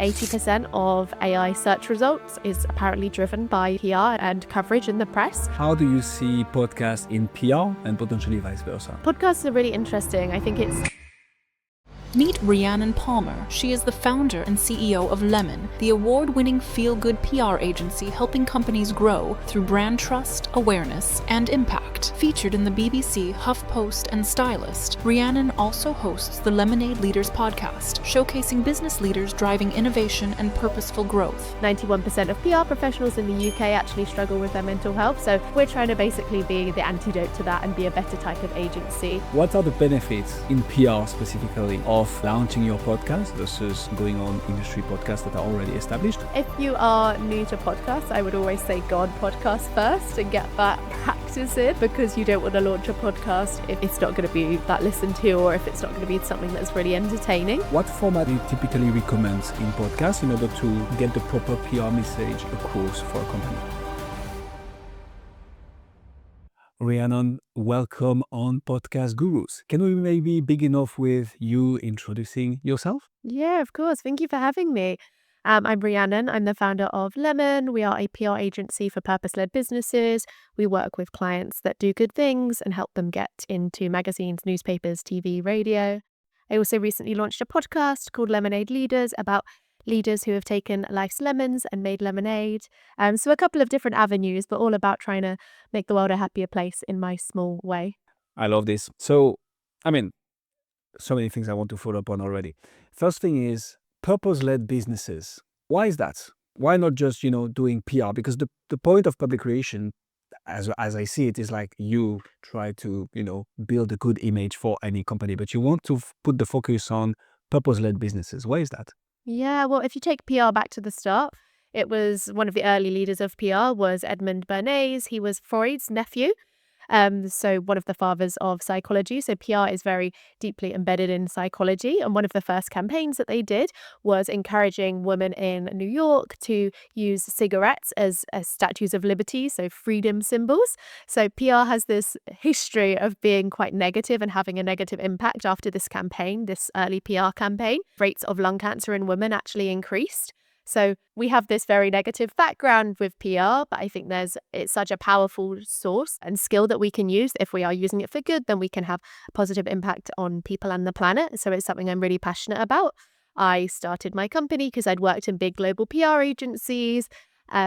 80% of AI search results is apparently driven by PR and coverage in the press. How do you see podcasts in PR and potentially vice versa? Podcasts are really interesting. I think it's... Meet Riannon Palmer. She is the founder and CEO of Lem-uhn, the award-winning feel-good PR agency helping companies grow through brand trust, awareness, and impact. Featured in the BBC, HuffPost, and Stylist, Riannon also hosts the Lemonade Leaders podcast, showcasing business leaders driving innovation and purposeful growth. 91% of PR professionals in the UK actually struggle with their mental health, so we're trying to basically be the antidote to that and be a better type of agency. What are the benefits in PR specifically of launching your podcast versus going on industry podcasts that are already established? If you are new to podcasts, I would always say go on podcast first and get that practice in, because you don't want to launch a podcast if it's not going to be that listened to or if it's not going to be something that's really entertaining. What format do you typically recommend in podcasts in order to get the proper PR message across for a company? Riannon, welcome on Podcast Gurus. Can we maybe begin off with you introducing yourself? Yeah, of course. Thank you for having me. I'm Riannon. I'm the founder of Lem-uhn. We are a PR agency for purpose-led businesses. We work with clients that do good things and help them get into magazines, newspapers, TV, radio. I also recently launched a podcast called Lemonade Leaders about leaders who have taken life's lemons and made lemonade. So a couple of different avenues, but all about trying to make the world a happier place in my small way. I love this. So many things I want to follow up on already. First thing is purpose-led businesses. Why is that? Why not just, doing PR? Because the point of public relation, as I see it, is like you try to, build a good image for any company, but you want to put the focus on purpose-led businesses. Why is that? Yeah, well, if you take PR back to the start, it was one of the early leaders of PR was Edmund Bernays. He was Freud's nephew. So one of the fathers of psychology. So PR is very deeply embedded in psychology. And one of the first campaigns that they did was encouraging women in New York to use cigarettes as statues of liberty, so freedom symbols. So PR has this history of being quite negative and having a negative impact after this campaign, this early PR campaign. Rates of lung cancer in women actually increased. So we have this very negative background with PR, but I think it's such a powerful source and skill that we can use. If we are using it for good, then we can have a positive impact on people and the planet. So it's something I'm really passionate about. I started my company because I'd worked in big global PR agencies,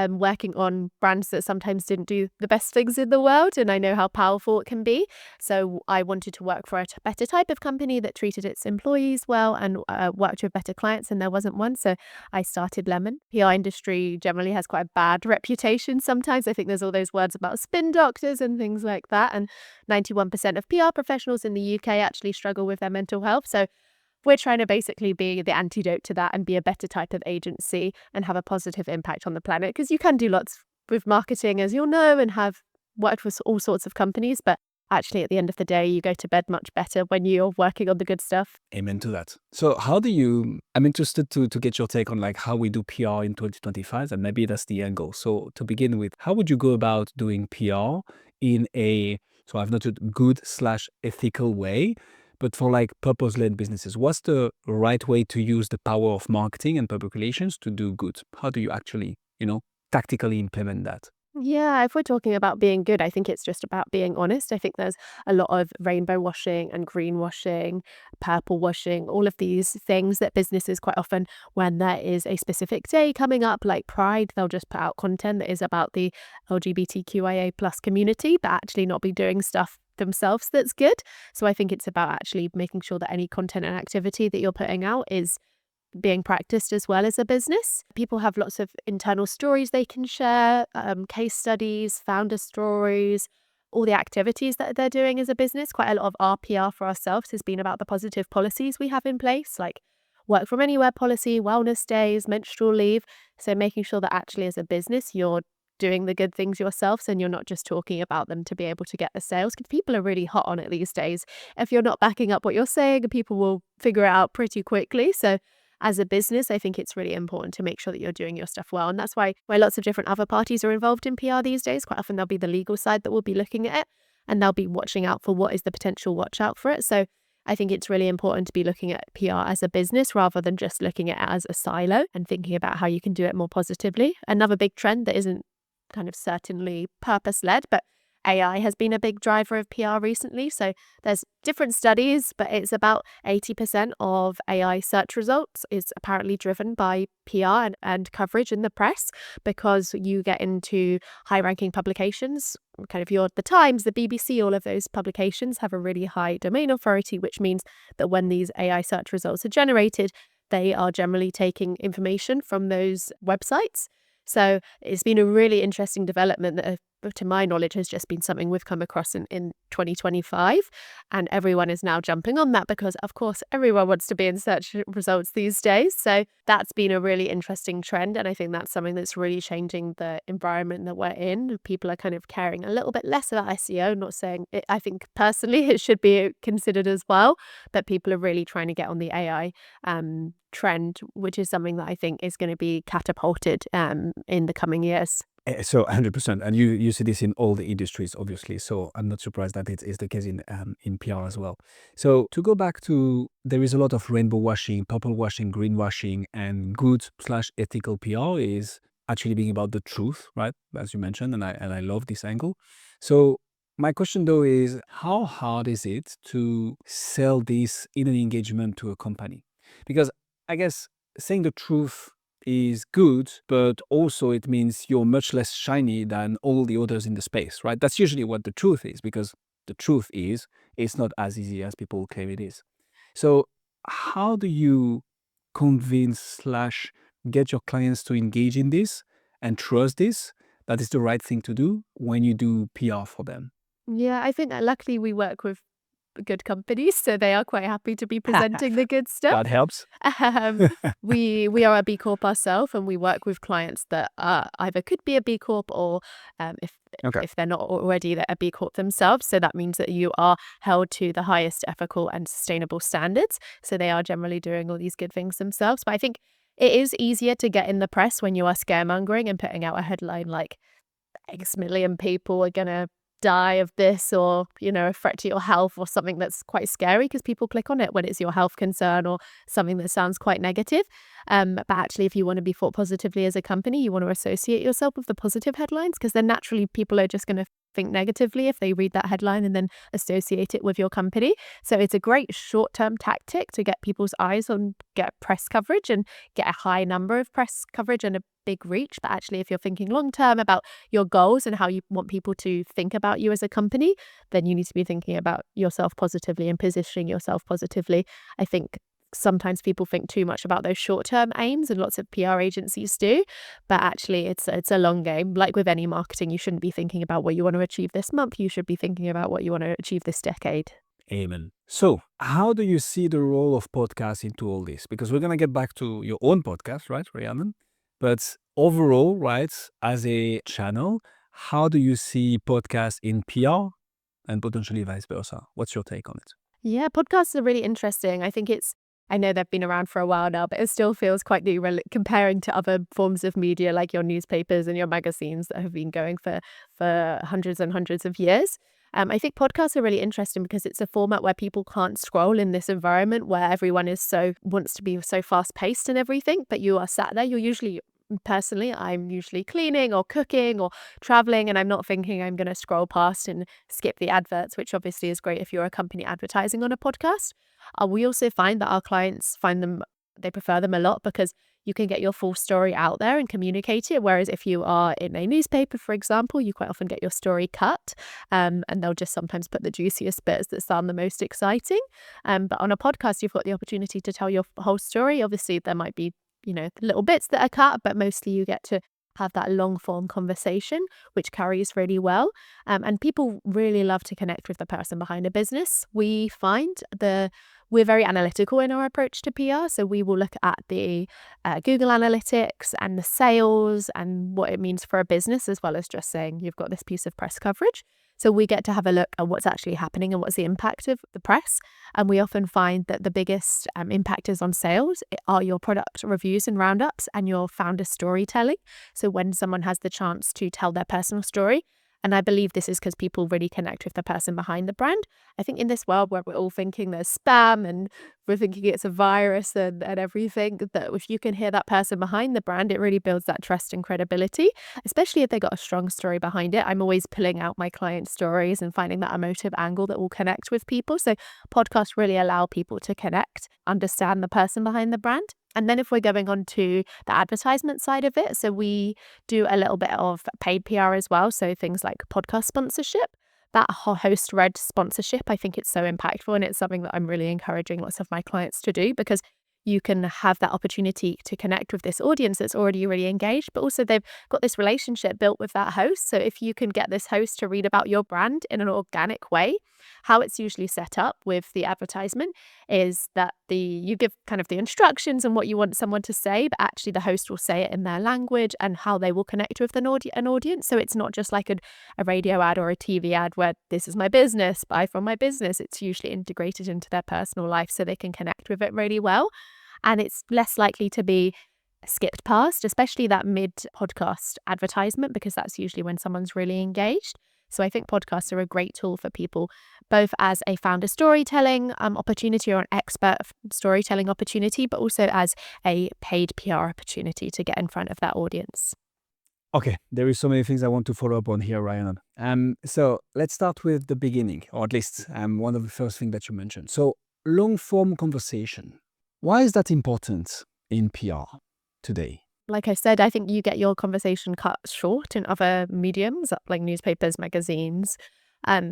working on brands that sometimes didn't do the best things in the world, and I know how powerful it can be. So I wanted to work for a better type of company that treated its employees well and worked with better clients, and there wasn't one. So I started Lem-uhn. PR industry generally has quite a bad reputation sometimes. I think there's all those words about spin doctors and things like that, and 91% of PR professionals in the UK actually struggle with their mental health. So we're trying to basically be the antidote to that and be a better type of agency and have a positive impact on the planet. Because you can do lots with marketing, as you'll know, and have worked with all sorts of companies. But actually, at the end of the day, you go to bed much better when you're working on the good stuff. Amen to that. So I'm interested to get your take on like how we do PR in 2025, and maybe that's the angle. So to begin with, how would you go about doing PR in so I've noted good/ethical way, but for like purpose-led businesses? What's the right way to use the power of marketing and public relations to do good? How do you actually, tactically implement that? Yeah, if we're talking about being good, I think it's just about being honest. I think there's a lot of rainbow washing and green washing, purple washing, all of these things that businesses quite often, when there is a specific day coming up, like Pride, they'll just put out content that is about the LGBTQIA plus community, but actually not be doing stuff themselves that's good. So I think it's about actually making sure that any content and activity that you're putting out is being practiced as well as a business. People have lots of internal stories they can share, case studies, founder stories, all the activities that they're doing as a business. Quite a lot of our PR for ourselves has been about the positive policies we have in place, like work from anywhere policy, wellness days, menstrual leave. So making sure that actually as a business, you're doing the good things yourselves and you're not just talking about them to be able to get the sales, because people are really hot on it these days. If you're not backing up what you're saying, people will figure it out pretty quickly. So as a business, I think it's really important to make sure that you're doing your stuff well. And that's why lots of different other parties are involved in PR these days. Quite often there'll be the legal side that will be looking at it and they'll be watching out for what is the potential watch out for it. So I think it's really important to be looking at PR as a business rather than just looking at it as a silo and thinking about how you can do it more positively. Another big trend that isn't kind of certainly purpose-led, but AI has been a big driver of PR recently. So there's different studies, but it's about 80% of AI search results is apparently driven by PR and coverage in the press, because you get into high-ranking publications, kind of the Times, the BBC, all of those publications have a really high domain authority, which means that when these AI search results are generated, they are generally taking information from those websites. So it's been a really interesting development that, to my knowledge, has just been something we've come across in 2025. And everyone is now jumping on that because, of course, everyone wants to be in search results these days. So that's been a really interesting trend. And I think that's something that's really changing the environment that we're in. People are kind of caring a little bit less about SEO, not saying it, I think personally it should be considered as well, but people are really trying to get on the AI trend, which is something that I think is going to be catapulted in the coming years. So 100%, and you see this in all the industries, obviously. So I'm not surprised that it is the case in PR as well. So to go back to, there is a lot of rainbow washing, purple washing, green washing, and good/ethical PR is actually being about the truth, right? As you mentioned, and I love this angle. So my question though is, how hard is it to sell this in an engagement to a company? Because I guess saying the truth is good, but also it means you're much less shiny than all the others in the space, right? That's usually what the truth is, because the truth is it's not as easy as people claim it is. So how do you convince/get your clients to engage in this and trust this, that is the right thing to do when you do PR for them? Yeah, I think that luckily we work with good companies, so they are quite happy to be presenting the good stuff. That helps. Um, we are a B Corp ourselves, and we work with clients that either could be a B Corp or Okay. if they're not already a B Corp themselves. So that means that you are held to the highest ethical and sustainable standards. So they are generally doing all these good things themselves. But I think it is easier to get in the press when you are scaremongering and putting out a headline like X million people are going to die of this, or a threat to your health, or something that's quite scary, because people click on it when it's your health concern or something that sounds quite negative. But actually, if you want to be thought positively as a company, you want to associate yourself with the positive headlines, because then naturally people are just going to think negatively if they read that headline and then associate it with your company. So it's a great short-term tactic to get people's eyes on, get press coverage and get a high number of press coverage and a big reach. But actually, if you're thinking long-term about your goals and how you want people to think about you as a company, then you need to be thinking about yourself positively and positioning yourself positively. I think sometimes people think too much about those short-term aims, and lots of PR agencies do, but actually it's a long game. Like with any marketing, you shouldn't be thinking about what you want to achieve this month. You should be thinking about what you want to achieve this decade. Amen. So how do you see the role of podcasts into all this? Because we're going to get back to your own podcast, right, Riannon? But overall, right, as a channel, how do you see podcasts in PR and potentially vice versa? What's your take on it? Yeah, podcasts are really interesting. I know they've been around for a while now, but it still feels quite new comparing to other forms of media like your newspapers and your magazines that have been going for hundreds and hundreds of years. I think podcasts are really interesting because it's a format where people can't scroll in this environment where everyone wants to be so fast paced and everything, but you are sat there. Personally, I'm usually cleaning or cooking or traveling, and I'm not thinking I'm going to scroll past and skip the adverts, which obviously is great if you're a company advertising on a podcast. We also find that our clients they prefer them a lot because you can get your full story out there and communicate it. Whereas if you are in a newspaper, for example, you quite often get your story cut, and they'll just sometimes put the juiciest bits that sound the most exciting. But on a podcast, you've got the opportunity to tell your whole story. Obviously, there might be little bits that are cut, but mostly you get to have that long form conversation, which carries really well. And people really love to connect with the person behind a business. We find we're very analytical in our approach to PR. So we will look at the Google Analytics and the sales and what it means for a business, as well as just saying you've got this piece of press coverage. So we get to have a look at what's actually happening and what's the impact of the press. And we often find that the biggest impactors on sales are your product reviews and roundups and your founder storytelling. So when someone has the chance to tell their personal story, And I believe this is because people really connect with the person behind the brand. I think in this world where we're all thinking there's spam and we're thinking it's a virus and everything, that if you can hear that person behind the brand, it really builds that trust and credibility, especially if they got a strong story behind it. I'm always pulling out my client stories and finding that emotive angle that will connect with people. So podcasts really allow people to connect, understand the person behind the brand. And then if we're going on to the advertisement side of it, so we do a little bit of paid PR as well. So things like podcast sponsorship, that host-read sponsorship, I think it's so impactful, and it's something that I'm really encouraging lots of my clients to do, because you can have that opportunity to connect with this audience that's already really engaged, but also they've got this relationship built with that host. So if you can get this host to read about your brand in an organic way, how it's usually set up with the advertisement is that you give kind of the instructions and what you want someone to say, but actually the host will say it in their language and how they will connect with an audience. So it's not just like a radio ad or a TV ad where this is my business, buy from my business. It's usually integrated into their personal life so they can connect with it really well. And it's less likely to be skipped past, especially that mid-podcast advertisement, because that's usually when someone's really engaged. So I think podcasts are a great tool for people, both as a founder storytelling opportunity or an expert storytelling opportunity, but also as a paid PR opportunity to get in front of that audience. Okay, there is so many things I want to follow up on here, Riannon. So let's start with the beginning, or at least one of the first things that you mentioned. So long-form conversation. Why is that important in PR today? Like I said, I think you get your conversation cut short in other mediums like newspapers, magazines.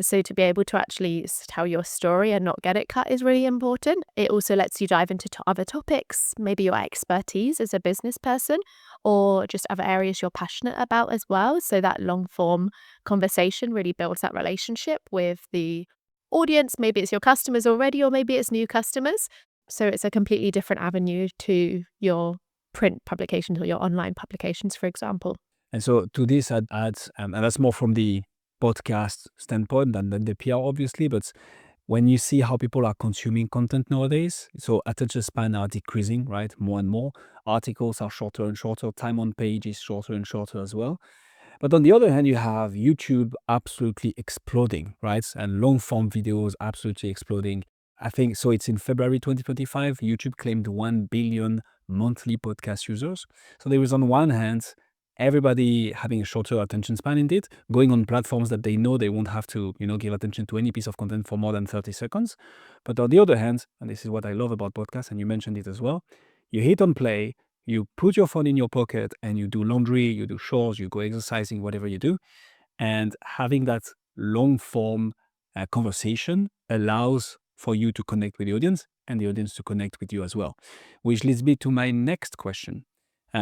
So to be able to actually tell your story and not get it cut is really important. It also lets you dive into other topics, maybe your expertise as a business person, or just other areas you're passionate about as well. So that long form conversation really builds that relationship with the audience. Maybe it's your customers already, or maybe it's new customers. So it's a completely different avenue to your print publications or your online publications, for example. And so to this, I'd add, and that's more from the podcast standpoint than the PR, obviously, but when you see how people are consuming content nowadays, so attention span are decreasing, right? More and more. Articles are shorter and shorter. Time on page is shorter and shorter as well. But on the other hand, you have YouTube absolutely exploding, right? And long form videos absolutely exploding. I think so. It's in February 2025. YouTube claimed 1 billion monthly podcast users. So there is, on one hand, everybody having a shorter attention span, indeed, going on platforms that they know they won't have to, give attention to any piece of content for more than 30 seconds. But on the other hand, and this is what I love about podcasts, and you mentioned it as well, you hit on play, you put your phone in your pocket, and you do laundry, you do chores, you go exercising, whatever you do. And having that long form conversation allows for you to connect with the audience and the audience to connect with you as well. Which leads me to my next question.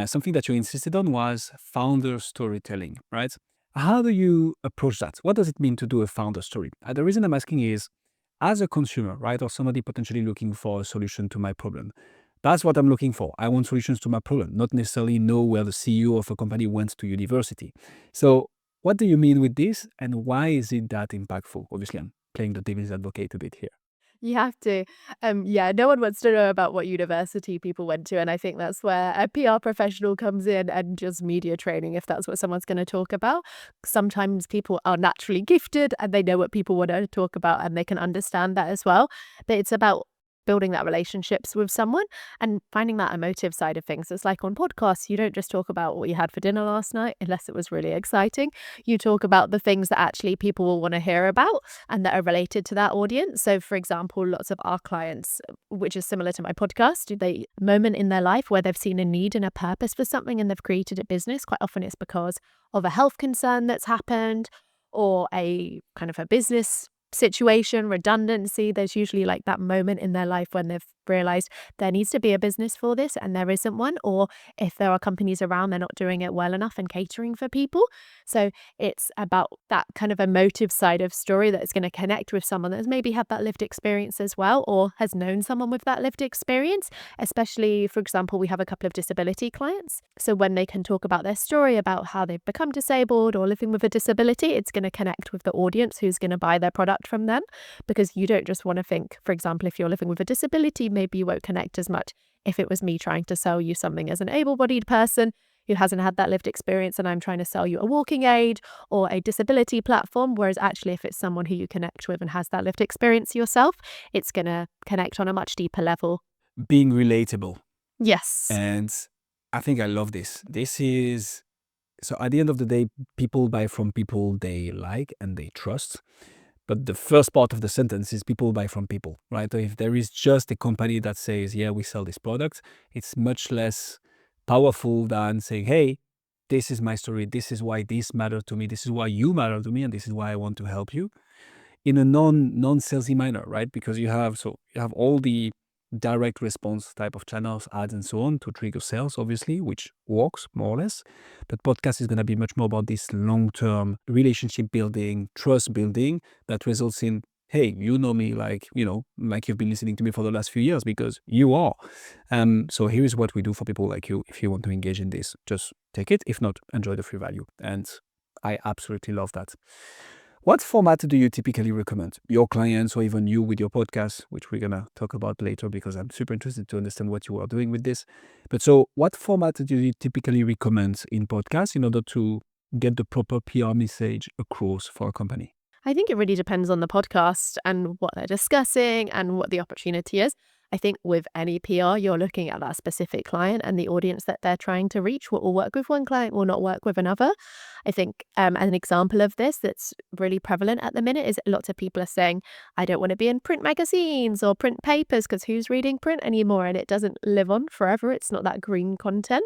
Something that you insisted on was founder storytelling, right? How do you approach that? What does it mean to do a founder story? The reason I'm asking is, as a consumer, right, or somebody potentially looking for a solution to my problem, that's what I'm looking for. I want solutions to my problem, not necessarily know where the CEO of a company went to university. So what do you mean with this, and why is it that impactful? Obviously, I'm playing the devil's advocate a bit here. You have to. No one wants to know about what university people went to, and I think that's where a PR professional comes in, and just media training, if that's what someone's going to talk about. Sometimes people are naturally gifted and they know what people want to talk about, and they can understand that as well. But it's about building that relationships with someone and finding that emotive side of things. It's like on podcasts, you don't just talk about what you had for dinner last night, unless it was really exciting. You talk about the things that actually people will want to hear about and that are related to that audience. So for example, lots of our clients, which is similar to my podcast, they moment in their life where they've seen a need and a purpose for something and they've created a business. Quite often it's because of a health concern that's happened, or a kind of a business situation, redundancy. There's usually like that moment in their life when they've realized there needs to be a business for this and there isn't one, or if there are companies around, they're not doing it well enough and catering for people. So it's about that kind of emotive side of story that's going to connect with someone that's maybe had that lived experience as well, or has known someone with that lived experience. Especially, for example, we have a couple of disability clients. So when they can talk about their story about how they've become disabled or living with a disability, it's going to connect with the audience who's going to buy their product from them. Because you don't just want to think, for example, if you're living with a disability, maybe you won't connect as much if it was me trying to sell you something as an able-bodied person. who hasn't had that lived experience and I'm trying to sell you a walking aid or a disability platform. Whereas actually, if it's someone who you connect with and has that lived experience yourself, it's going to connect on a much deeper level. Being relatable. Yes. And I think I love this. This is, so at the end of the day, people buy from people they like and they trust. But the first part of the sentence is people buy from people, right? So if there is just a company that says, yeah, we sell this product, it's much less powerful than saying, hey, this is my story. This is why this matters to me. This is why you matter to me. And this is why I want to help you in a non-salesy manner, right? Because you have all the direct response type of channels, ads and so on to trigger sales, obviously, which works more or less. But podcast is going to be much more about this long-term relationship building, trust building that results in, hey, you know me like you've been listening to me for the last few years because you are. So here is what we do for people like you. If you want to engage in this, just take it. If not, enjoy the free value. And I absolutely love that. What format do you typically recommend your clients or even you with your podcast, which we're going to talk about later because I'm super interested to understand what you are doing with this. But so what format do you typically recommend in podcasts in order to get the proper PR message across for a company? I think it really depends on the podcast and what they're discussing and what the opportunity is. I think with any PR, you're looking at that specific client and the audience that they're trying to reach. What will work with one client will not work with another. I think an example of this that's really prevalent at the minute is lots of people are saying, I don't want to be in print magazines or print papers because who's reading print anymore? And it doesn't live on forever. It's not that green content.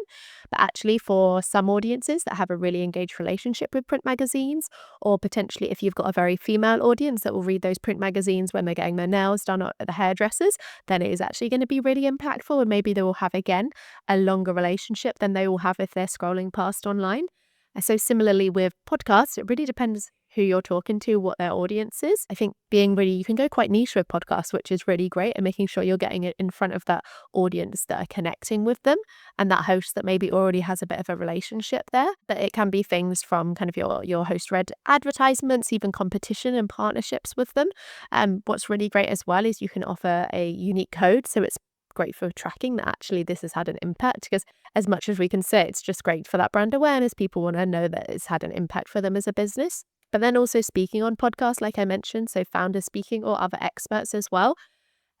But actually for some audiences that have a really engaged relationship with print magazines, or potentially if you've got a very female audience that will read those print magazines when they're getting their nails done at the hairdressers, then it is actually going to be really impactful, and maybe they will have again a longer relationship than they will have if they're scrolling past online. And so similarly with podcasts, it really depends who you're talking to, what their audience is. I think you can go quite niche with podcasts, which is really great, and making sure you're getting it in front of that audience that are connecting with them and that host that maybe already has a bit of a relationship there. But it can be things from kind of your host read advertisements, even competition and partnerships with them. What's really great as well is you can offer a unique code. So it's great for tracking that actually this has had an impact, because as much as we can say it's just great for that brand awareness, people want to know that it's had an impact for them as a business. But then also speaking on podcasts, like I mentioned, so founders speaking or other experts as well.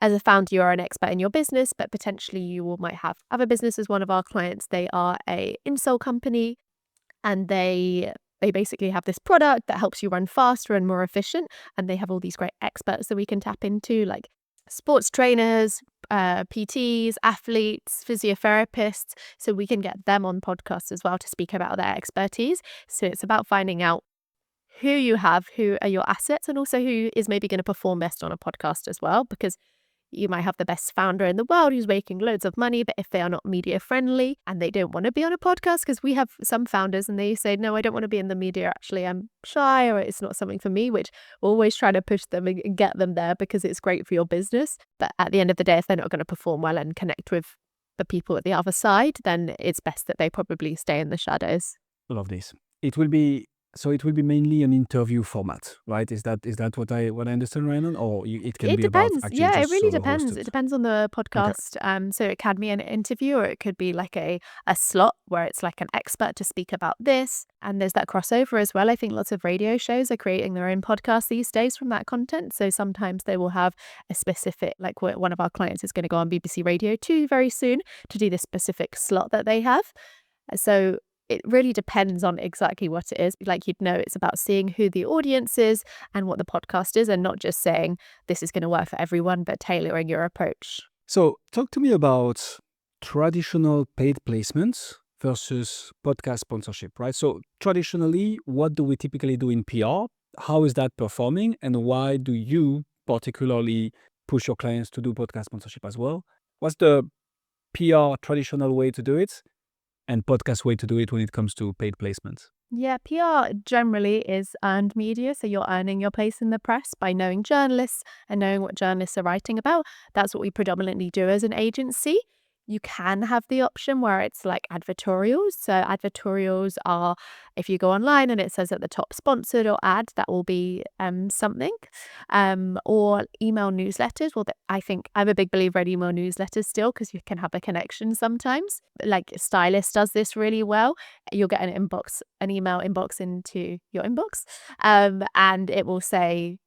As a founder, you're an expert in your business, but potentially you might have other businesses. One of our clients, they are a insole company, and they basically have this product that helps you run faster and more efficient. And they have all these great experts that we can tap into, like sports trainers, PTs, athletes, physiotherapists. So we can get them on podcasts as well to speak about their expertise. So it's about finding out who you have, who are your assets, and also who is maybe going to perform best on a podcast as well, because you might have the best founder in the world who's making loads of money, but if they are not media friendly and they don't want to be on a podcast, because we have some founders and they say, no, I don't want to be in the media. Actually, I'm shy, or it's not something for me, which we're always trying to push them and get them there because it's great for your business. But at the end of the day, if they're not going to perform well and connect with the people at the other side, then it's best that they probably stay in the shadows. Love this. It will be mainly an interview format, right? Is that what I understand, Riannon? Or it can It be about depends. actually Yeah, it just really solo depends. hosted? It depends on the Okay. podcast. So it can be an interview, or it could be like a slot where it's like an expert to speak about this. And there's that crossover as well. I think lots of radio shows are creating their own podcasts these days from that content. So sometimes they will have a specific, like one of our clients is going to go on BBC Radio 2 very soon to do this specific slot that they have. So it really depends on exactly what it is. Like you'd know, it's about seeing who the audience is and what the podcast is, and not just saying this is going to work for everyone, but tailoring your approach. So talk to me about traditional paid placements versus podcast sponsorship, right? So traditionally, what do we typically do in PR? How is that performing? And why do you particularly push your clients to do podcast sponsorship as well? What's the PR traditional way to do it and podcast way to do it when it comes to paid placements? Yeah, PR generally is earned media. So you're earning your place in the press by knowing journalists and knowing what journalists are writing about. That's what we predominantly do as an agency. You can have the option where it's like advertorials. So advertorials are if you go online and it says at the top sponsored or ad, that will be something. Or email newsletters. Well, I think I'm a big believer in email newsletters still because you can have a connection sometimes. Like Stylist does this really well. You'll get an email inbox into your inbox, and it will say,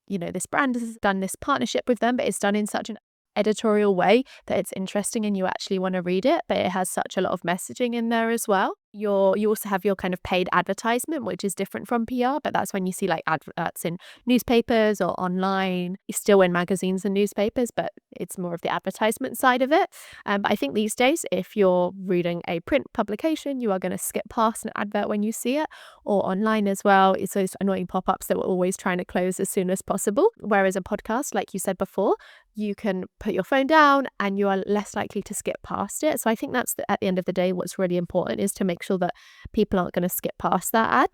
this brand has done this partnership with them, but it's done in such an editorial way that it's interesting and you actually want to read it, but it has such a lot of messaging in there as well. You also have your kind of paid advertisement, which is different from PR, but that's when you see like adverts in newspapers or online. You still in magazines and newspapers, but it's more of the advertisement side of it. But I think these days, if you're reading a print publication, you are going to skip past an advert when you see it, or online as well. It's those annoying pop-ups that we're always trying to close as soon as possible. Whereas a podcast, like you said before, you can put your phone down and you are less likely to skip past it. So I think that's at the end of the day, what's really important is to make sure that people aren't going to skip past that ad.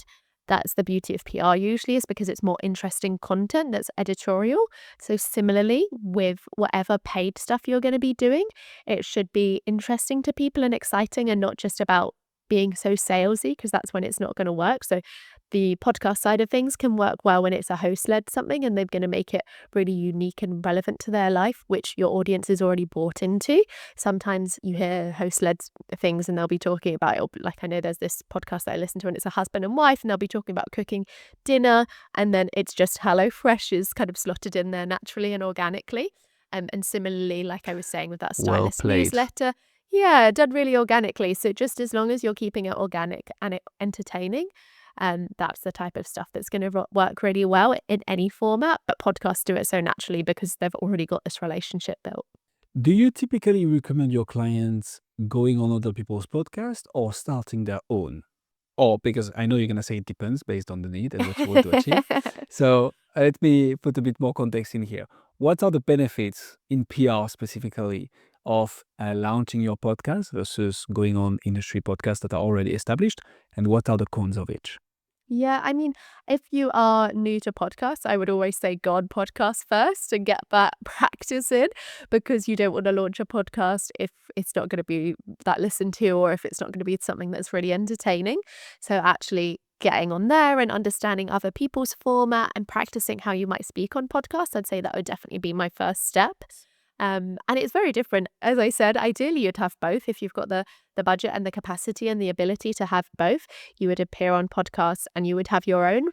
That's the beauty of PR usually, is because it's more interesting content that's editorial. So similarly, with whatever paid stuff you're going to be doing, it should be interesting to people and exciting and not just about being so salesy, because that's when it's not going to work. So the podcast side of things can work well when it's a host-led something and they're going to make it really unique and relevant to their life, which your audience is already bought into. Sometimes you hear host-led things and they'll be talking about it. Like I know there's this podcast that I listen to and it's a husband and wife and they'll be talking about cooking dinner, and then it's just HelloFresh is kind of slotted in there naturally and organically. And similarly, like I was saying with that Well Stylist played. newsletter, yeah, done really organically. So just as long as you're keeping it organic and entertaining, that's the type of stuff that's going to work really well in any format. But podcasts do it so naturally because they've already got this relationship built. Do you typically recommend your clients going on other people's podcasts or starting their own? Or because I know you're going to say it depends based on the need and what you want to achieve. So let me put a bit more context in here. What are the benefits in PR specifically of launching your podcast versus going on industry podcasts that are already established? And what are the cons of each? Yeah, I mean, if you are new to podcasts, I would always say go on podcast first and get that practice in, because you don't want to launch a podcast if it's not going to be that listened to or if it's not going to be something that's really entertaining. So actually getting on there and understanding other people's format and practicing how you might speak on podcasts, I'd say that would definitely be my first step. And it's very different. As I said, ideally you'd have both. If you've got the budget and the capacity and the ability to have both, you would appear on podcasts and you would have your own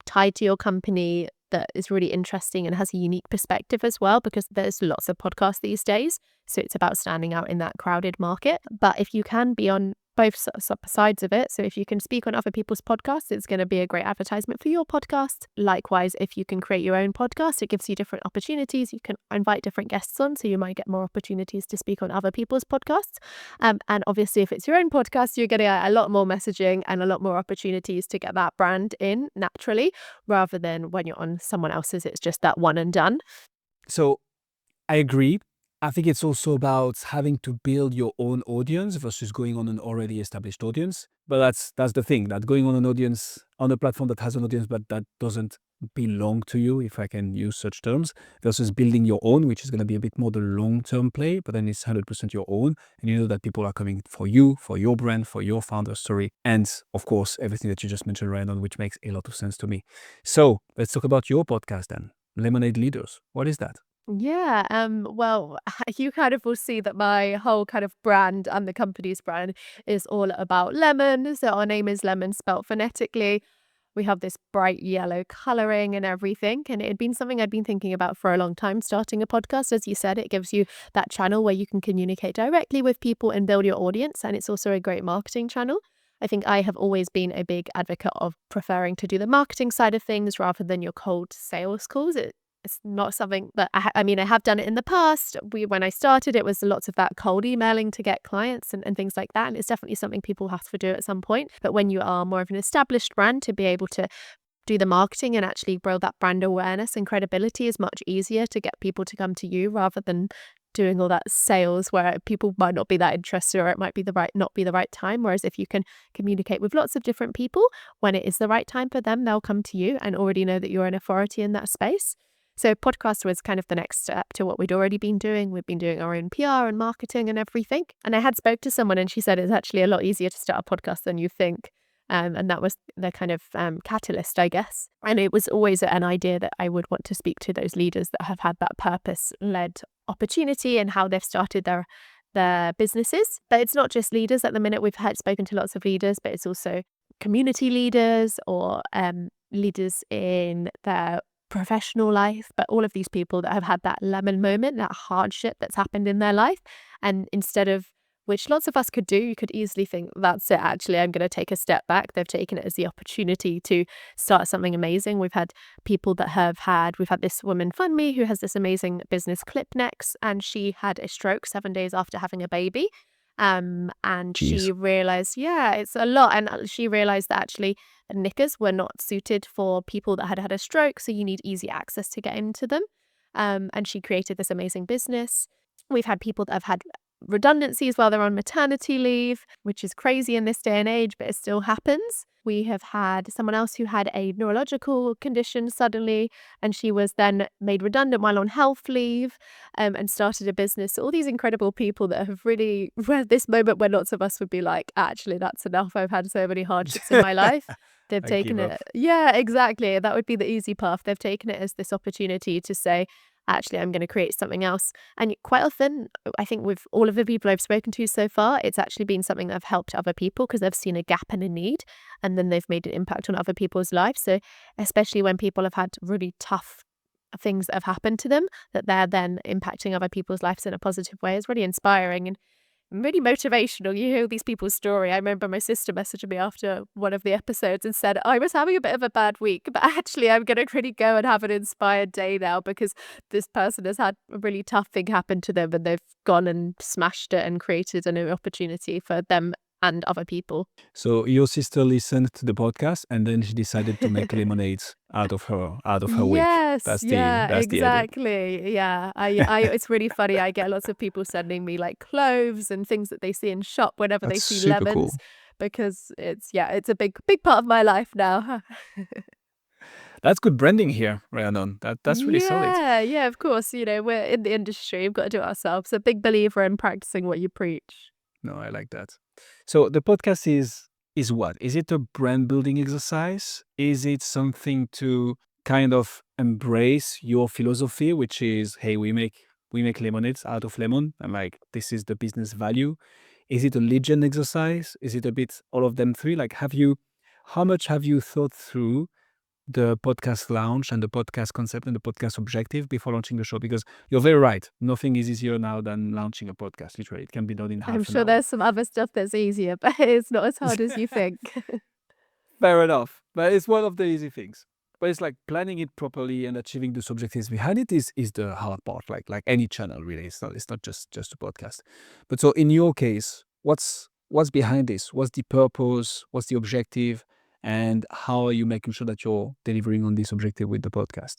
tied to your company that is really interesting and has a unique perspective as well, because there's lots of podcasts these days. So it's about standing out in that crowded market. But if you can be on both sides of it, so if you can speak on other people's podcasts, it's going to be a great advertisement for your podcast. Likewise, if you can create your own podcast, it gives you different opportunities. You can invite different guests on, so you might get more opportunities to speak on other people's podcasts. And obviously, if it's your own podcast, you're getting a lot more messaging and a lot more opportunities to get that brand in naturally, rather than when you're on someone else's, it's just that one and done. So I agree. I think it's also about having to build your own audience versus going on an already established audience. But that's the thing, that going on an audience, on a platform that has an audience but that doesn't belong to you, if I can use such terms, versus building your own, which is going to be a bit more the long-term play, but then it's 100% your own. And you know that people are coming for you, for your brand, for your founder story. And of course, everything that you just mentioned, Riannon, which makes a lot of sense to me. So let's talk about your podcast then. Lemonade Leaders. What is that? Yeah, well, you kind of will see that my whole kind of brand and the company's brand is all about lemon. So our name is Lemon, spelt phonetically. We have this bright yellow coloring and everything. And it had been something I'd been thinking about for a long time, starting a podcast. As you said, it gives you that channel where you can communicate directly with people and build your audience. And it's also a great marketing channel. I think I have always been a big advocate of preferring to do the marketing side of things rather than your cold sales calls. It's not something that I mean, I have done it in the past. When I started, it was lots of that cold emailing to get clients and things like that. And it's definitely something people have to do at some point. But when you are more of an established brand, to be able to do the marketing and actually build that brand awareness and credibility is much easier to get people to come to you rather than doing all that sales where people might not be that interested, or it might be not be the right time. Whereas if you can communicate with lots of different people, when it is the right time for them, they'll come to you and already know that you're an authority in that space. So podcast was kind of the next step to what we'd already been doing. We've been doing our own PR and marketing and everything. And I had spoke to someone and she said it's actually a lot easier to start a podcast than you think. And that was the kind of catalyst, I guess. And it was always an idea that I would want to speak to those leaders that have had that purpose-led opportunity and how they've started their businesses. But it's not just leaders at the minute. We've spoken to lots of leaders, but it's also community leaders or leaders in their professional life, but all of these people that have had that lemon moment, that hardship that's happened in their life. And instead of, which lots of us could do, you could easily think, that's it, actually, I'm going to take a step back. They've taken it as the opportunity to start something amazing. We've had people that we've had this woman fund me who has this amazing business, Clipnex, and she had a stroke 7 days after having a baby. And Jeez. she realized, it's a lot. And she realized that actually knickers were not suited for people that had had a stroke. So you need easy access to get into them. And she created this amazing business. We've had people that have had redundancies while they're on maternity leave, which is crazy in this day and age, but it still happens. We have had someone else who had a neurological condition suddenly, and she was then made redundant while on health leave, and started a business. So all these incredible people that have really read this moment where lots of us would be like, actually, that's enough. I've had so many hardships in my life. They've I taken give it. up. Yeah, exactly. That would be the easy path. They've taken it as this opportunity to say, actually, I'm going to create something else. And quite often, I think with all of the people I've spoken to so far, it's actually been something that have helped other people because they've seen a gap and a need, and then they've made an impact on other people's lives. So especially when people have had really tough things that have happened to them, that they're then impacting other people's lives in a positive way is really inspiring and really motivational. You hear these people's story. I remember my sister messaged me after one of the episodes and said, I was having a bit of a bad week, but actually I'm going to really go and have an inspired day now because this person has had a really tough thing happen to them and they've gone and smashed it and created a new opportunity for them and other people. So your sister listened to the podcast and then she decided to make lemonades out of her week. Yes, That's yeah, the idea. exactly. Yeah, it's really funny. I get lots of people sending me like cloves and things that they see in shop whenever they That's see super lemons, cool. because it's a big part of my life now. That's good branding here, Riannon. That's really solid. Yeah, of course. We're in the industry. We've got to do it ourselves. A big believer in practicing what you preach. No, I like that. So the podcast is what? Is it a brand building exercise? Is it something to kind of embrace your philosophy, which is, hey, we make lemonades out of lemon, and like this is the business value? Is it a lead gen exercise? Is it a bit all of them three? Like how much have you thought through the podcast launch and the podcast concept and the podcast objective before launching the show? Because you're very right. Nothing is easier now than launching a podcast. Literally, it can be done in I'm half an sure hour. there's some other stuff that's easier, but it's not as hard as you think. Fair enough. But it's one of the easy things. But it's like planning it properly and achieving the objectives behind it is the hard part. Like any channel, really. It's not just a podcast. But so in your case, what's behind this? What's the purpose? What's the objective? And how are you making sure that you're delivering on this objective with the podcast?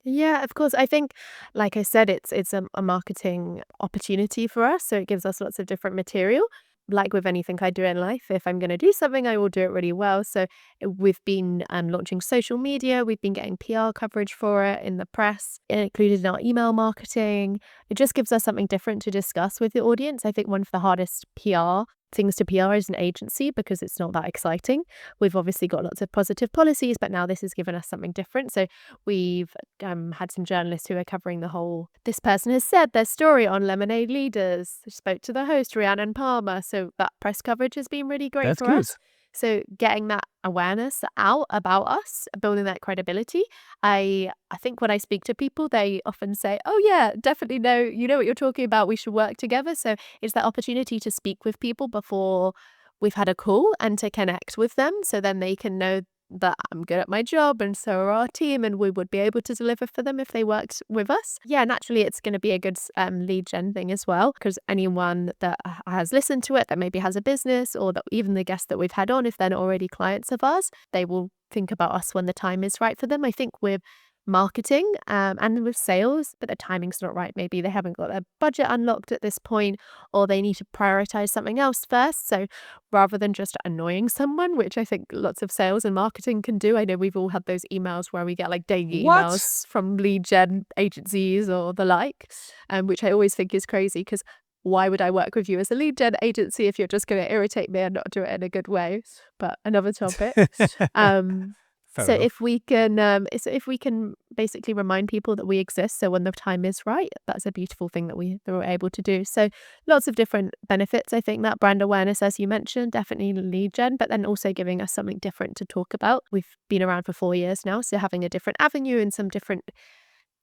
Yeah, of course. I think, like I said, it's a marketing opportunity for us. So it gives us lots of different material. Like with anything I do in life, if I'm going to do something, I will do it really well. So we've been launching social media. We've been getting PR coverage for it in the press, included in our email marketing. It just gives us something different to discuss with the audience. I think one of the hardest PR things to PR as an agency because it's not that exciting. We've obviously got lots of positive policies, but now this has given us something different. So we've had some journalists who are covering the whole, this person has said their story on Lemonade Leaders, spoke to the host, Riannon Palmer. So that press coverage has been really great That's for good. us. So getting that awareness out about us, building that credibility. I think when I speak to people, they often say, oh yeah, definitely know, you know what you're talking about. We should work together. So it's that opportunity to speak with people before we've had a call and to connect with them. So then they can know that I'm good at my job and so are our team, and we would be able to deliver for them if they worked with us. Yeah, naturally it's going to be a good lead gen thing as well, because anyone that has listened to it that maybe has a business, or that even the guests that we've had on, if they're not already clients of ours, they will think about us when the time is right for them. I think with marketing and with sales, but the timing's not right. Maybe they haven't got their budget unlocked at this point, or they need to prioritize something else first. So rather than just annoying someone, which I think lots of sales and marketing can do, I know we've all had those emails where we get like daily What? emails from lead gen agencies or the like, which I always think is crazy because why would I work with you as a lead gen agency if you're just going to irritate me and not do it in a good way? But another topic. Um, Fair so enough. if we can basically remind people that we exist, so when the time is right, that's a beautiful thing that we're able to do. So lots of different benefits. I think that brand awareness, as you mentioned, definitely lead gen, but then also giving us something different to talk about. We've been around for 4 years now, so having a different avenue and some different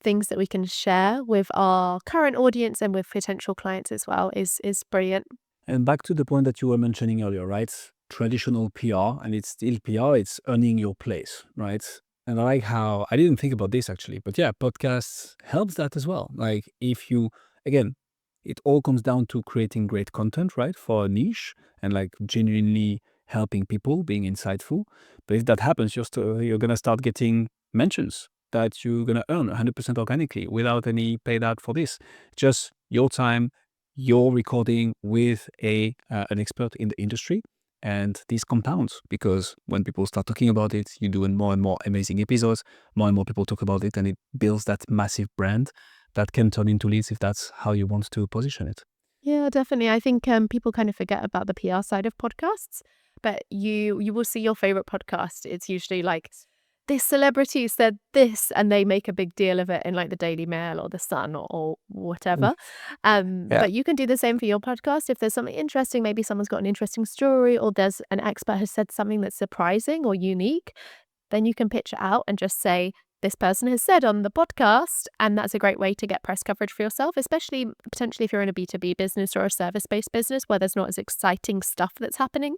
things that we can share with our current audience and with potential clients as well is brilliant. And back to the point that you were mentioning earlier, right? Traditional PR, and it's still PR, it's earning your place, right? And I like how I didn't think about this actually, but yeah, podcasts helps that as well. Like if you, again, it all comes down to creating great content, right? For a niche and like genuinely helping people, being insightful. But if that happens, you're going to start getting mentions that you're going to earn 100% organically without any paid ad for this. Just your time, you're recording with an expert in the industry, and these compounds because when people start talking about it, you're doing more and more amazing episodes, more and more people talk about it, and it builds that massive brand that can turn into leads if that's how you want to position it. Yeah, definitely. I think people kind of forget about the PR side of podcasts, but you will see your favorite podcast. It's usually like this celebrity said this, and they make a big deal of it in like the Daily Mail or the Sun or Mm. whatever. Yeah. But you can do the same for your podcast. If there's something interesting, maybe someone's got an interesting story, or there's an expert has said something that's surprising or unique, then you can pitch it out and just say, this person has said on the podcast, and that's a great way to get press coverage for yourself, especially potentially if you're in a B2B business or a service-based business where there's not as exciting stuff that's happening.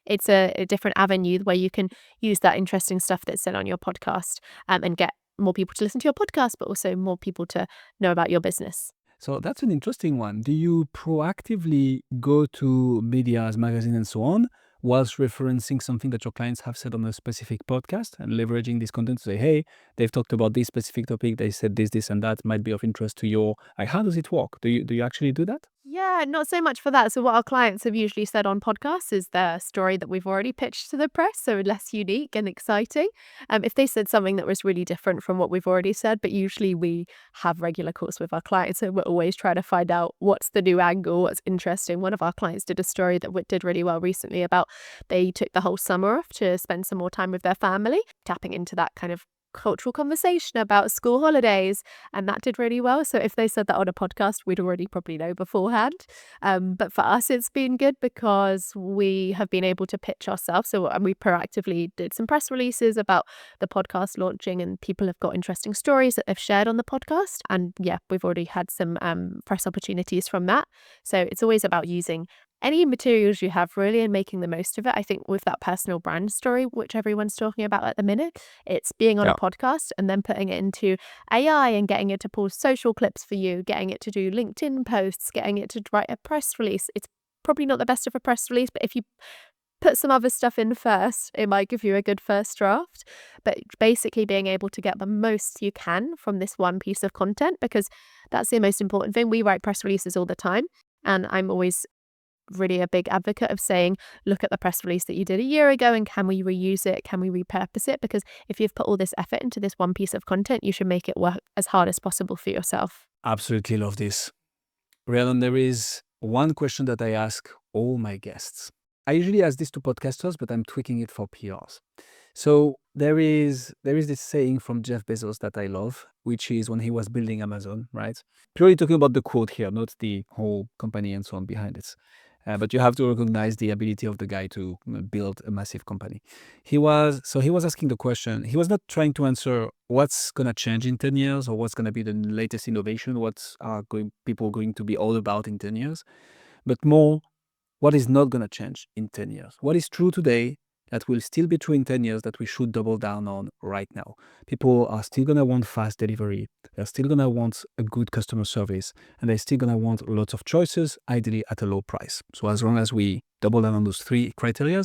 It's a different avenue where you can use that interesting stuff that's said on your podcast and get more people to listen to your podcast, but also more people to know about your business. So that's an interesting one. Do you proactively go to medias, magazines, and so on, whilst referencing something that your clients have said on a specific podcast and leveraging this content to say, hey, they've talked about this specific topic, they said this, and that might be of interest to your, like, how does it work? Do you actually do that? Yeah, not so much for that. So what our clients have usually said on podcasts is their story that we've already pitched to the press, so less unique and exciting. If they said something that was really different from what we've already said, but usually we have regular calls with our clients, so we're always trying to find out what's the new angle, what's interesting. One of our clients did a story that did really well recently about they took the whole summer off to spend some more time with their family, tapping into that kind of cultural conversation about school holidays, and that did really well. So if they said that on a podcast, we'd already probably know beforehand. But for us, it's been good because we have been able to pitch ourselves. So and we proactively did some press releases about the podcast launching, and people have got interesting stories that they've shared on the podcast. And yeah, we've already had some press opportunities from that. So it's always about using any materials you have really and making the most of it. I think with that personal brand story, which everyone's talking about at the minute, it's being on a Yeah. podcast and then putting it into AI and getting it to pull social clips for you, getting it to do LinkedIn posts, getting it to write a press release. It's probably not the best of a press release, but if you put some other stuff in first, it might give you a good first draft. But basically being able to get the most you can from this one piece of content, because that's the most important thing. We write press releases all the time, and I'm always really a big advocate of saying, look at the press release that you did a year ago and can we reuse it? Can we repurpose it? Because if you've put all this effort into this one piece of content, you should make it work as hard as possible for yourself. Absolutely love this. Riannon, there is one question that I ask all my guests. I usually ask this to podcasters, but I'm tweaking it for PRs. So there is this saying from Jeff Bezos that I love, which is when he was building Amazon, right? Purely talking about the quote here, not the whole company and so on behind it. But you have to recognize the ability of the guy to build a massive company. He was asking the question. He was not trying to answer what's gonna change in 10 years or what's gonna be the latest innovation, people going to be all about in 10 years, but more what is not gonna change in 10 years. What is true today that will still be true in 10 years that we should double down on right now. People are still going to want fast delivery. They're still going to want a good customer service. And they're still going to want lots of choices, ideally at a low price. So as long as we double down on those three criteria,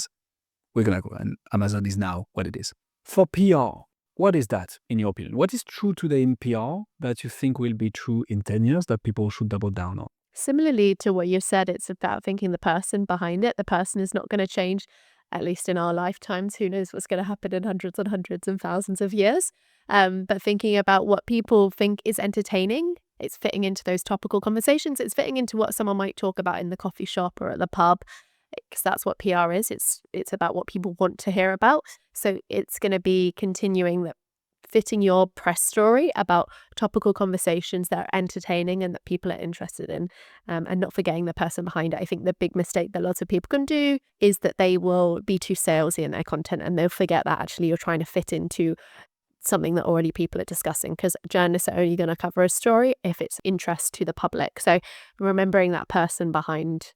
we're going to go. And Amazon is now what it is. For PR, What is that, in your opinion? What is true today in PR that you think will be true in 10 years that people should double down on? Similarly to what you said, it's about thinking the person behind it. The person is not going to change, at least in our lifetimes. Who knows what's going to happen in hundreds and thousands of years. But thinking about what people think is entertaining, it's fitting into those topical conversations. It's fitting into what someone might talk about in the coffee shop or at the pub, because that's what PR is. It's about what people want to hear about. So it's going to be continuing that, fitting your press story about topical conversations that are entertaining and that people are interested in, and not forgetting the person behind it. I think the big mistake that lots of people can do is that they will be too salesy in their content, and they'll forget that actually you're trying to fit into something that already people are discussing, because journalists are only going to cover a story if it's interest to the public. So remembering that person behind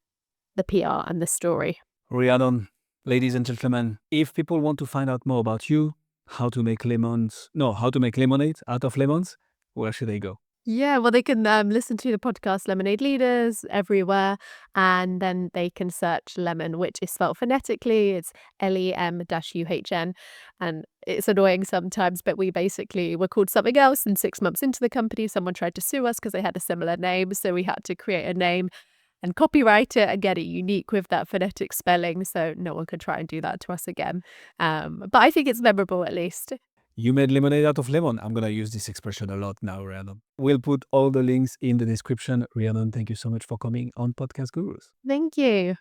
the PR and the story. Riannon, ladies and gentlemen, if people want to find out more about you, how to make lemonade out of lemons, where should they go? Yeah, well, they can listen to the podcast Lemonade Leaders everywhere, and then they can search Lemon, which is spelled phonetically. It's LEM-UHN, and it's annoying sometimes, but we basically were called something else, and 6 months into the company, someone tried to sue us because they had a similar name, so we had to create a name and copyright it and get it unique with that phonetic spelling, so no one could try and do that to us again. But I think it's memorable, at least. You made lemonade out of lemon. I'm going to use this expression a lot now, Riannon. We'll put all the links in the description. Riannon, thank you so much for coming on Podcast Gurus. Thank you.